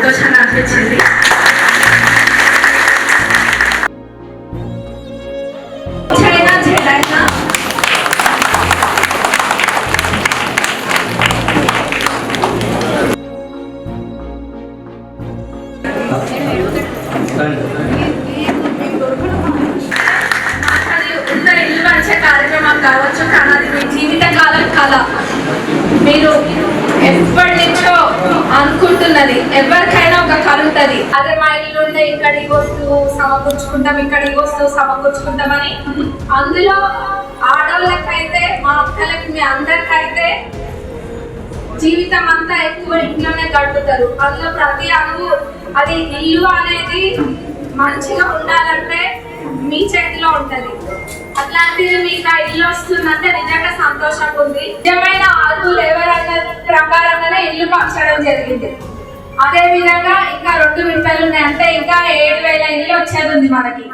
సంతోషంగా అనిపించింది. ఇల్లు పంచే కార్యక్రమం కావచ్చు, కానీ అది మీ జీవితకాలం కళ. మీరు ఎప్పటి నుంచో అనుకుంటున్నది, ఎవరికైనా ఒక కళ ఉంటుంది. అదే మా ఇల్లు ఉంటే ఇక్కడికి వస్తూ సమకూర్చుకుంటాం, ఇక్కడికి వస్తూ సమకూర్చుకుంటామని. అందులో ఆడవాళ్ళకైతే, మా అక్కలకి, మీ అందరికైతే జీవితం అంతా ఎక్కువ ఇంట్లోనే గడుపుతారు. అందులో ప్రతి అడుగు, అది ఇల్లు అనేది మంచిగా ఉండాలంటే మీ చేతిలో ఉంటది. అట్లాంటిది మీకు ఆ ఇల్లు వస్తుందంటే నిజంగా సంతోషంగా ఉంది. నిజమైన ఆర్కులు ఎవరన్న ప్రకారంగానే ఇల్లు పంచడం జరిగింది. అదే విధంగా ఇంకా 2 వింటలు ఉన్నాయి, అంటే ఇంకా 7,000 ఇల్లు వచ్చేది ఉంది మనకి.